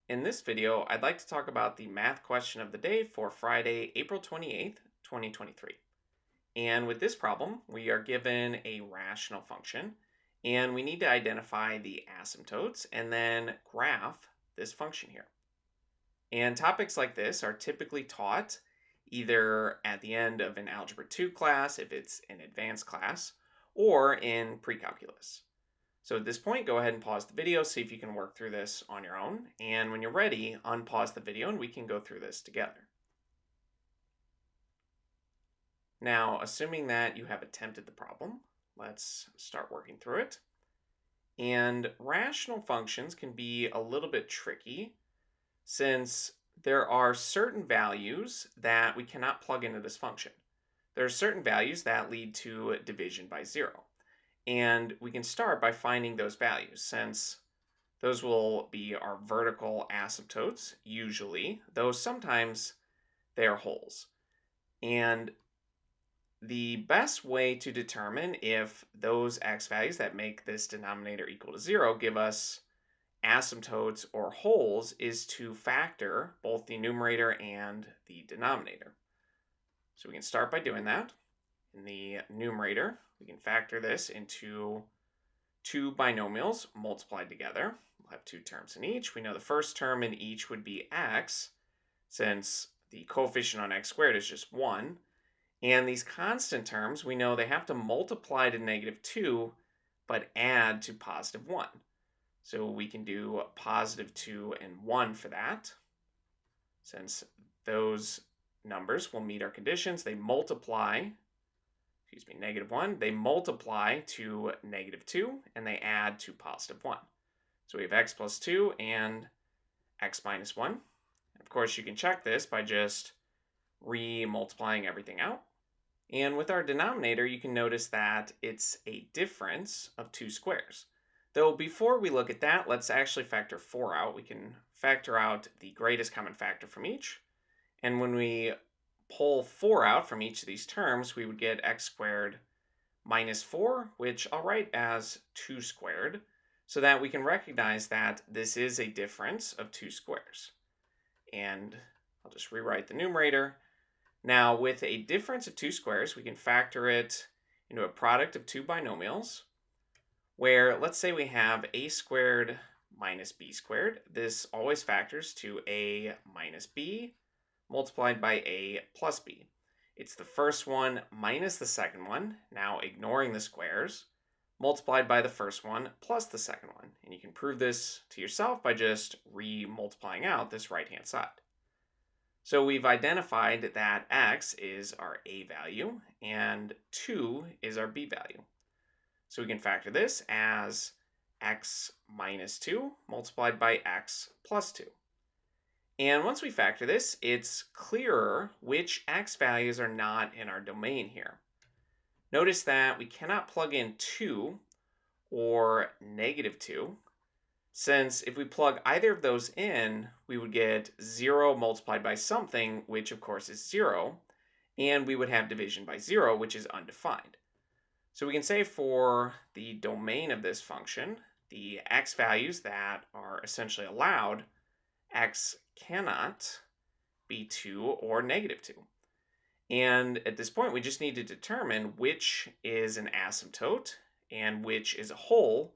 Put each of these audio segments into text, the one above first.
In this video, I'd like to talk about the math question of the day for Friday, April 28th, 2023. And with this problem, we are given a rational function, and we need to identify the asymptotes and then graph this function here. And topics like this are typically taught either at the end of an Algebra 2 class, if it's an advanced class, or in PreCalculus. So at this point, go ahead and pause the video, see if you can work through this on your own. And when you're ready, unpause the video and we can go through this together. Now, assuming that you have attempted the problem, let's start working through it. And rational functions can be a little bit tricky since there are certain values that we cannot plug into this function. There are certain values that lead to division by 0. And we can start by finding those values, since those will be our vertical asymptotes, usually, though sometimes they are wholes. And the best way to determine if those x values that make this denominator equal to 0 give us asymptotes or wholes is to factor both the numerator and the denominator. So we can start by doing that. In the numerator, we can factor this into two binomials multiplied together. We'll have two terms in each. We know the first term in each would be x, since the coefficient on x squared is just 1. And these constant terms, we know they have to multiply to -2, but add to +1. So we can do +2 and 1 for that. Since those numbers will meet our conditions, they multiply -1, they multiply to -2, and they add to +1. So we have x plus 2 and x minus 1. Of course, you can check this by just re-multiplying everything out. And with our denominator, you can notice that it's a difference of 2 squares. Though before we look at that, let's actually factor 4 out. We can factor out the greatest common factor from each. And when we pull 4 out from each of these terms, we would get x squared minus 4, which I'll write as 2 squared, so that we can recognize that this is a difference of 2 squares. And I'll just rewrite the numerator. Now, with a difference of 2 squares, we can factor it into a product of two binomials, where let's say we have a squared minus b squared. This always factors to a minus b multiplied by a plus b. It's the first one minus the second one, now ignoring the squares, multiplied by the first one plus the second one. And you can prove this to yourself by just re-multiplying out this right-hand side. So we've identified that x is our a value and 2 is our b value. So we can factor this as x minus 2 multiplied by x plus 2. And once we factor this, it's clearer which x values are not in our domain here. Notice that we cannot plug in 2 or -2, since if we plug either of those in, we would get 0 multiplied by something, which of course is 0, and we would have division by 0, which is undefined. So we can say for the domain of this function, the x values that are essentially allowed, x cannot be 2 or -2. And at this point, we just need to determine which is an asymptote and which is a whole,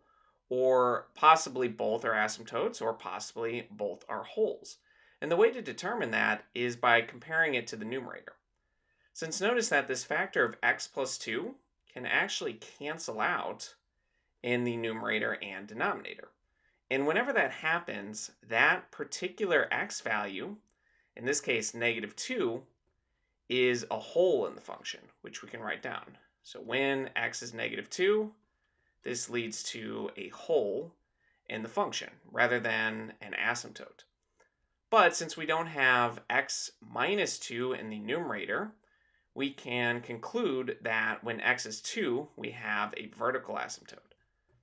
or possibly both are asymptotes, or possibly both are wholes. And the way to determine that is by comparing it to the numerator. Since notice that this factor of x plus 2 can actually cancel out in the numerator and denominator. And whenever that happens, that particular x value, in this case -2, is a whole in the function, which we can write down. So when x is -2, this leads to a whole in the function rather than an asymptote. But since we don't have x minus 2 in the numerator, we can conclude that when x is 2, we have a vertical asymptote.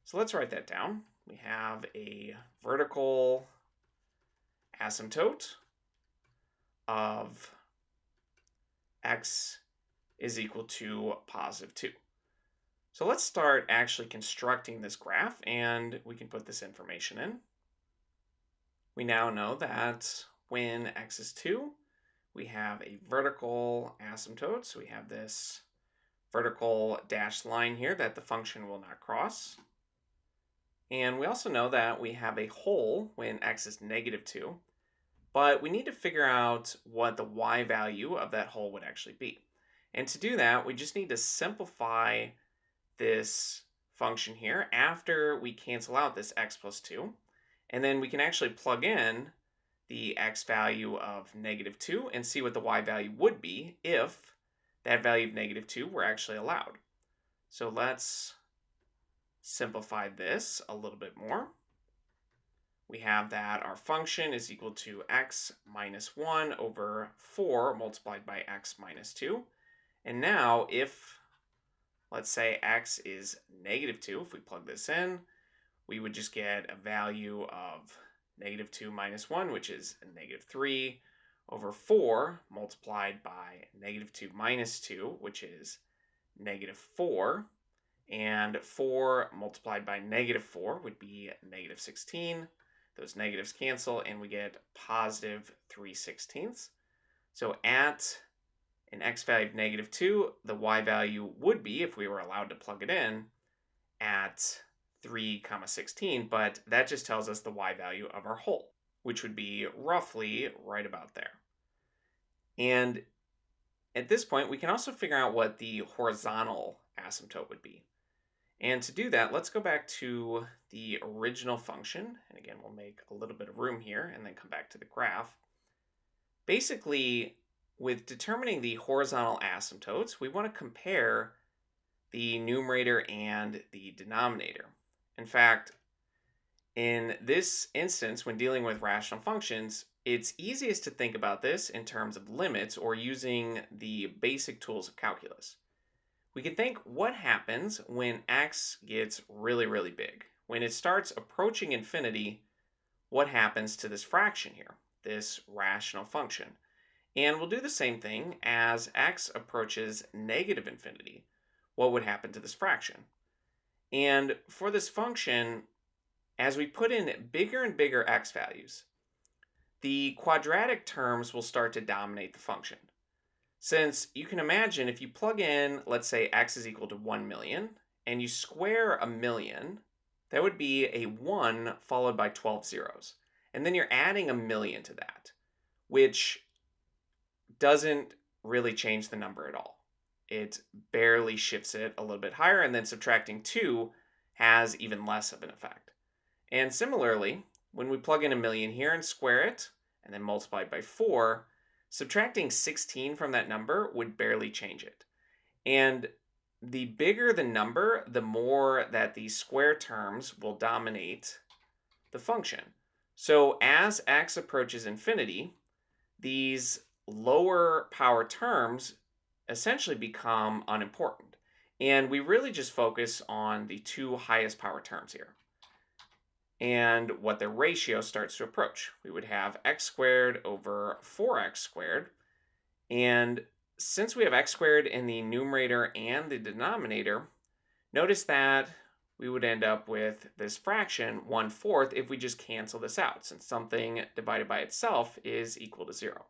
So let's write that down. We have a vertical asymptote of x is equal to +2. So let's start actually constructing this graph, and we can put this information in. We now know that when x is 2, we have a vertical asymptote. So we have this vertical dashed line here that the function will not cross. And we also know that we have a hole when x is negative 2. But we need to figure out what the y value of that hole would actually be. And to do that, we just need to simplify this function here after we cancel out this x plus 2. And then we can actually plug in the x value of negative 2 and see what the y value would be if that value of negative 2 were actually allowed. So let's simplify this a little bit more. We have that our function is equal to x minus 1 over 4 multiplied by x minus 2. And now if, let's say, x is negative 2, if we plug this in, we would just get a value of negative 2 minus 1, which is negative 3, over 4 multiplied by negative 2 minus 2, which is negative 4. And 4 multiplied by negative 4 would be negative 16. Those negatives cancel, and we get positive 3/16. So at an x value of negative 2, the y value would be, if we were allowed to plug it in, at 3,16, but that just tells us the y value of our hole, which would be roughly right about there. And at this point, we can also figure out what the horizontal asymptote would be. And to do that, let's go back to the original function. And again, we'll make a little bit of room here and then come back to the graph. Basically, with determining the horizontal asymptotes, we want to compare the numerator and the denominator. In fact, in this instance, when dealing with rational functions, it's easiest to think about this in terms of limits or using the basic tools of calculus. We can think what happens when x gets really, really big. When it starts approaching infinity, what happens to this fraction here, this rational function? And we'll do the same thing as x approaches negative infinity. What would happen to this fraction? And for this function, as we put in bigger and bigger x values, the quadratic terms will start to dominate the function. Since you can imagine if you plug in, let's say x is equal to 1 million, and you square a million, that would be a 1 followed by 12 zeros. And then you're adding a million to that, which doesn't really change the number at all. It barely shifts it a little bit higher, and then subtracting 2 has even less of an effect. And similarly, when we plug in a million here and square it, and then multiply it by 4, subtracting 16 from that number would barely change it. And the bigger the number, the more that these square terms will dominate the function. So as x approaches infinity, these lower power terms essentially become unimportant. And we really just focus on the two highest power terms here and what their ratio starts to approach. We would have x squared over 4x squared. And since we have x squared in the numerator and the denominator, notice that we would end up with this fraction 1/4 if we just cancel this out, since something divided by itself is equal to 0.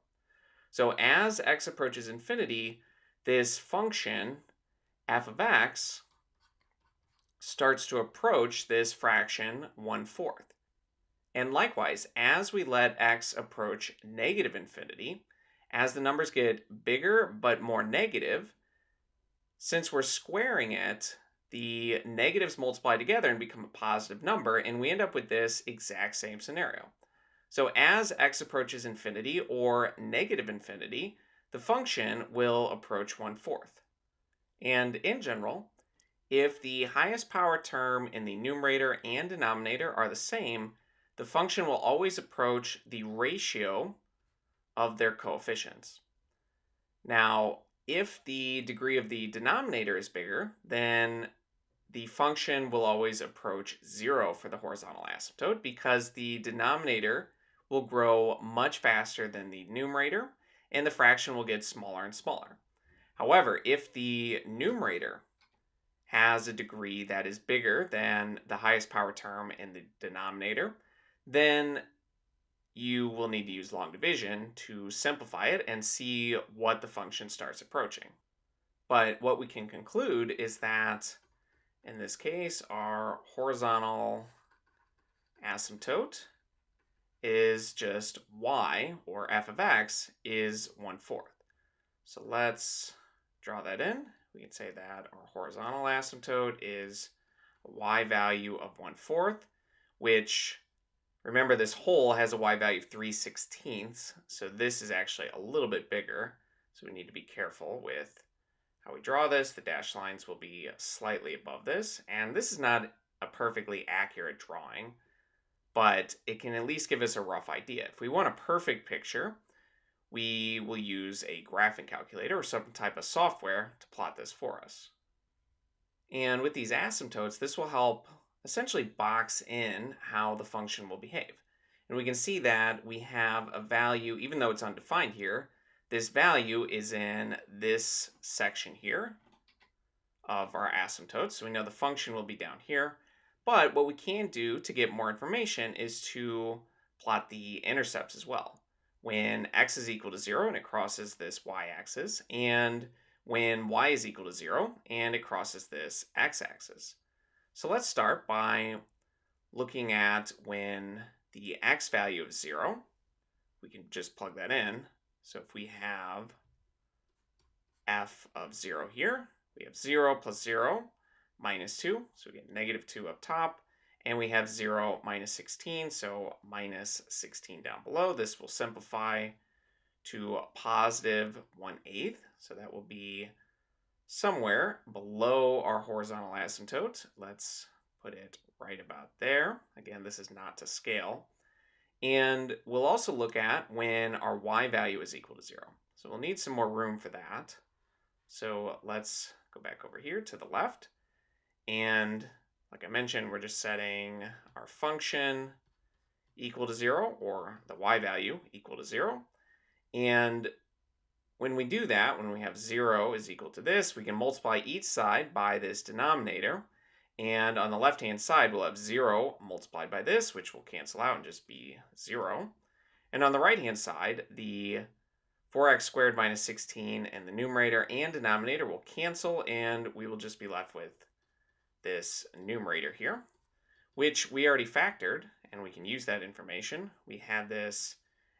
So as x approaches infinity, this function f of x starts to approach this fraction 1/4. And likewise, as we let x approach negative infinity, as the numbers get bigger but more negative, since we're squaring it, the negatives multiply together and become a positive number, and we end up with this exact same scenario. So as x approaches infinity or negative infinity, the function will approach 1/4. And in general, if the highest power term in the numerator and denominator are the same, the function will always approach the ratio of their coefficients. Now, if the degree of the denominator is bigger, then the function will always approach 0 for the horizontal asymptote because the denominator will grow much faster than the numerator and the fraction will get smaller and smaller. However, if the numerator has a degree that is bigger than the highest power term in the denominator, then you will need to use long division to simplify it and see what the function starts approaching. But what we can conclude is that in this case, our horizontal asymptote is just y, or f of x, is 1/4. So let's draw that in. We can say that our horizontal asymptote is a y value of 1/4, which, remember, this hole has a y value of 3/16, so this is actually a little bit bigger. So we need to be careful with how we draw this. The dashed lines will be slightly above this, and this is not a perfectly accurate drawing, but it can at least give us a rough idea. If we want a perfect picture, we will use a graphing calculator or some type of software to plot this for us. And with these asymptotes, this will help essentially box in how the function will behave. And we can see that we have a value, even though it's undefined here, this value is in this section here of our asymptote. So we know the function will be down here. But what we can do to get more information is to plot the intercepts as well. When x is equal to 0 and it crosses this y-axis, and when y is equal to 0 and it crosses this x-axis. So let's start by looking at when the x value is 0. We can just plug that in. So if we have f of 0 here, we have 0 plus 0 minus 2, so we get negative 2 up top, and we have 0 minus 16, so minus 16 down below. This will simplify to positive 1/8, so that will be somewhere below our horizontal asymptote. Let's put it right about there. Again, this is not to scale. And we'll also look at when our y value is equal to 0. So we'll need some more room for that. So let's go back over here to the left. And like I mentioned, we're just setting our function equal to 0, or the y value equal to 0. And when we do that, when we have 0 is equal to this, we can multiply each side by this denominator. And on the left-hand side, we'll have 0 multiplied by this, which will cancel out and just be 0. And on the right-hand side, the 4x squared minus 16 and the numerator and denominator will cancel, and we will just be left with this numerator here, which we already factored, and we can use that information. We had this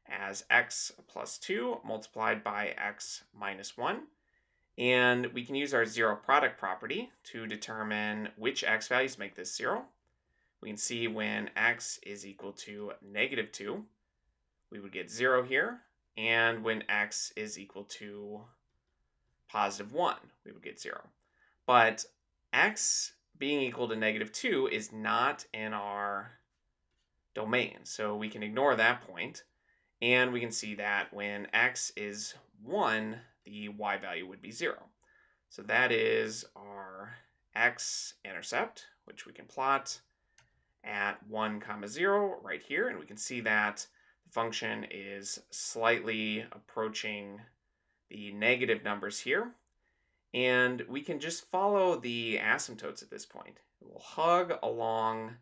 as x plus 2 multiplied by x minus 1. And we can use our zero product property to determine which x values make this 0. We can see when x is equal to negative 2, we would get 0 here. And when x is equal to positive 1, we would get 0. But x being equal to negative 2 is not in our domain, so we can ignore that point. And we can see that when x is 1, the y value would be 0. So that is our x-intercept, which we can plot at 1, 0 right here. And we can see that the function is slightly approaching the negative numbers here. And we can just follow the asymptotes at this point. It will hug along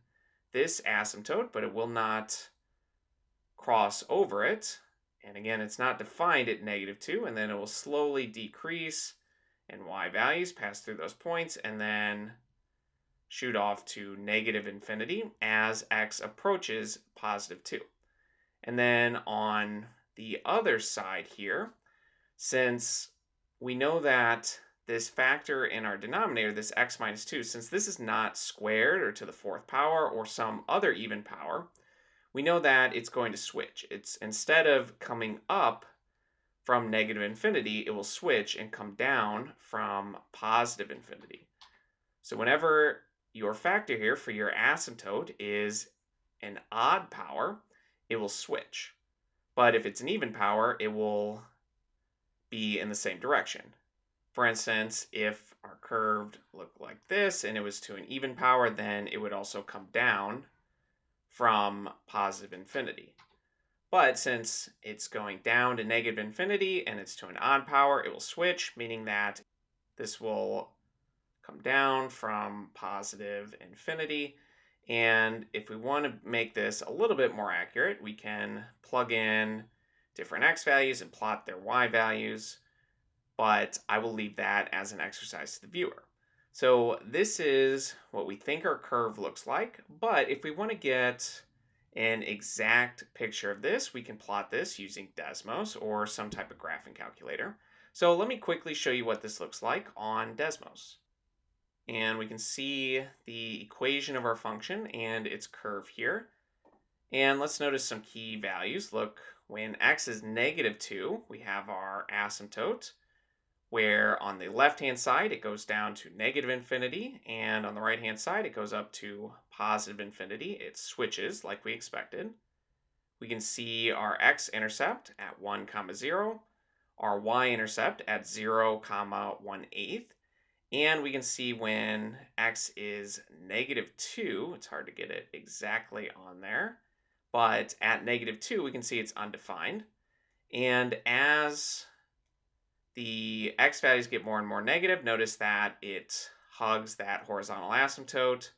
this asymptote, but it will not cross over it. And again, it's not defined at negative 2, and then it will slowly decrease, and y values pass through those points, and then shoot off to negative infinity as x approaches positive 2. And then on the other side here, since we know that this factor in our denominator, this x minus 2, since this is not squared or to the 4th power or some other even power, we know that it's going to switch. It's, instead of coming up from negative infinity, it will switch and come down from positive infinity. So whenever your factor here for your asymptote is an odd power, it will switch. But if it's an even power, it will be in the same direction. For instance, if our curve looked like this and it was to an even power, then it would also come down from positive infinity. But since it's going down to negative infinity and it's to an odd power, it will switch, meaning that this will come down from positive infinity And if we want to make this a little bit more accurate, we can plug in different x values and plot their y values, but I will leave that as an exercise to the viewer. So this is what we think our curve looks like, but if we want to get an exact picture of this, we can plot this using Desmos or some type of graphing calculator. So let me quickly show you what this looks like on Desmos. And we can see the equation of our function and its curve here. And let's notice some key values. Look, when x is -2, we have our asymptote, where on the left-hand side it goes down to -infinity, and on the right-hand side it goes up to +infinity. It switches like we expected. We can see our x-intercept at 1, 0, our y-intercept at 0, 1/8, and we can see when x is -2, it's hard to get it exactly on there, but at -2 we can see it's undefined. And as the x values get more and more negative, notice that it hugs that horizontal asymptote,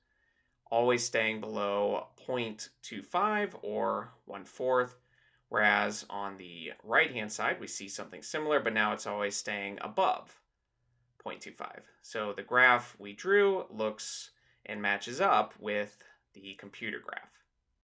always staying below 0.25 or 1/4, whereas on the right-hand side we see something similar, but now it's always staying above 0.25. So the graph we drew looks and matches up with the computer graph.